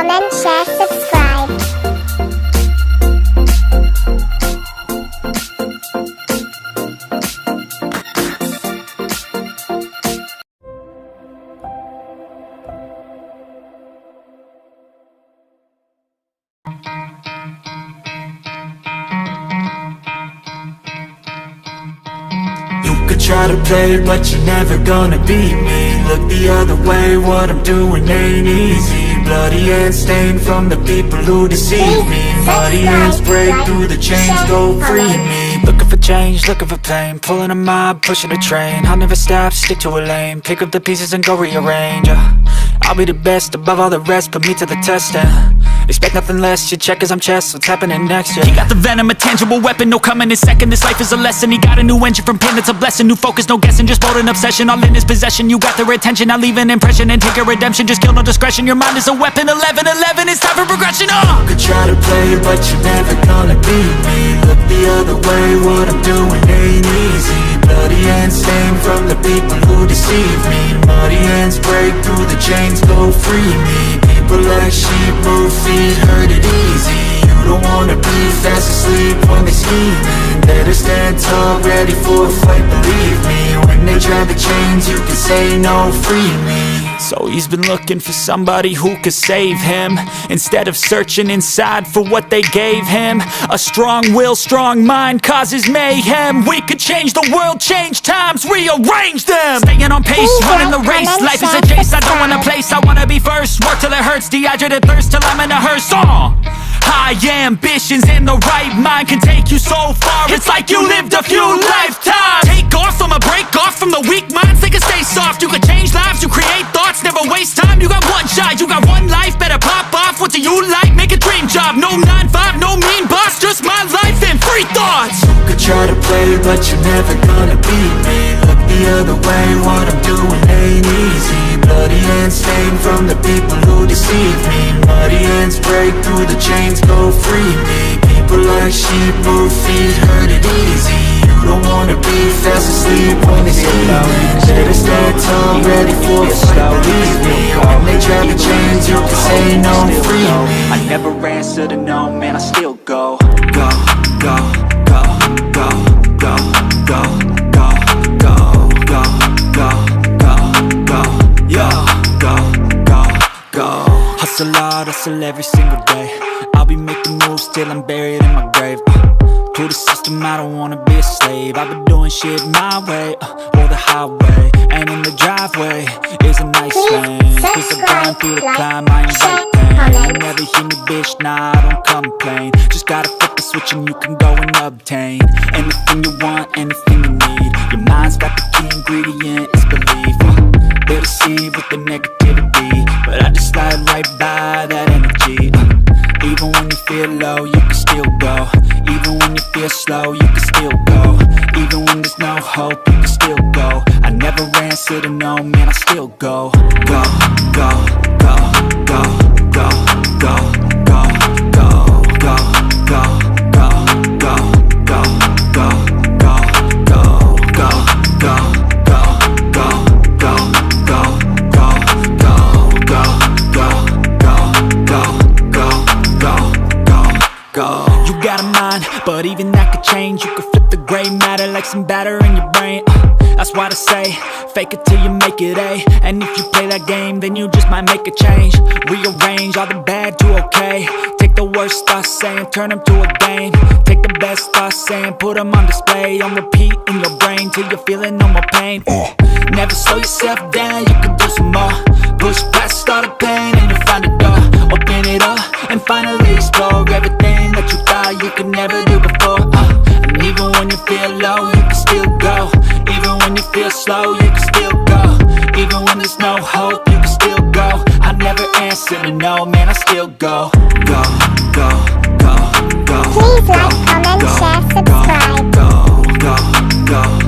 comment, share, subscribe. Try to play, but you're never gonna beat me. Look the other way, what I'm doing ain't easy. Bloody hands stained from the people who deceive me. Muddy hands break through the chains, go free me. Looking for change, looking for pain, pulling a mob, pushing a train. I'll never stop, stick to a lane, pick up the pieces and go rearrange. I'll be the best above all the rest, put me to the test and expect nothing less, your check as I'm chess, what's happening next, yeah. He got the venom, a tangible weapon, no coming in second. This life is a lesson, he got a new engine from pain, it's a blessing. New focus, no guessing, just bold and obsession. All in his possession, you got their attention. I'll leave an impression and take your redemption. Just kill, no discretion, your mind is a weapon. 11-11, it's time for progression, You could try to play, but you're never gonna beat me. Look the other way, what I'm doing ain't easy. Bloody hands stained from the people who deceive me. Muddy hands break through the chains, go free me. People like sheep move feet, hurt it easy. You don't wanna be fast asleep when they scheming. Better stand tall, ready for a fight, believe me. When they drag the chains, you can say no, free me. So he's been looking for somebody who could save him, instead of searching inside for what they gave him. A strong will, strong mind causes mayhem. We could change the world, change times, rearrange them. Staying on pace, running the race. Life is a chase, I don't want a place, I wanna be first. Work till it hurts, dehydrated thirst till I'm in a hearse. High ambitions and the right mind can take you so far. It's like you lived a few lifetimes. Take off, I'ma break off from the weak minds. They can stay soft, you can change lives, you create thoughts, never waste time. You got one shot, you got one life, better pop off. What do you like? Make a dream job. No 9-5, no mean boss, just my life and free thoughts. You could try to play, but you're never gonna beat me. Look the other way, what I'm doing ain't easy. Bloody hands stained from the people who deceive me. Muddy hands break through the chains, go free me. People like sheep move feet, hurt it easy. You don't wanna be fast asleep when they scheming. Better stand tall, ready for a fight, believe me. When they drag the chains, you can say no, free me. I never answer to no, man, I still go. Go, go, go, go, go, go, go, go, go, go, go, go, yo, go, go, go. Hustle hard, hustle every single day. I'll be making moves till I'm buried in my grave. To the system, I don't wanna be a slave. I've been doing shit my way, or the highway. And in the driveway is a nice range. Cause I'm going through the climb, I ain't waiting. You never hear me, bitch, nah, I don't complain. Just gotta flip the switch and you can go and obtain anything you want, anything you need. Your mind's got the key ingredient, it's belief. They deceive with the negativity, but I just slide right by that energy. Even when you feel low, you can still go. Even when you feel slow, you can still go. Even when there's no hope, you can still go. I never answer to no, man, I still go. Go, go, go, go, go, go, go, go, go, go, go, go, go, go, go, go, go, go, go, go. You got a mind, but even that could change. You could flip the gray matter like some batter in your brain. That's why they say, fake it till you make it A. And if you play that game, then you just might make a change. Rearrange all the bad to okay. Take the worst thoughts saying, turn them to a game. Take the best thoughts saying, put them on display. On repeat in your brain till you're feeling no more pain. Never slow yourself down, you can do some more. Push past all the pain and you'll find a door. Open it up and finally explore everything that you thought you could never do before. And even when you feel low, you can still go. Even when you feel slow, you can still go. Even when there's no hope, you can still go. I never answer to no, man, I still go. Go, go, go, go. Please like, comment, share, subscribe. Go, go, go, go.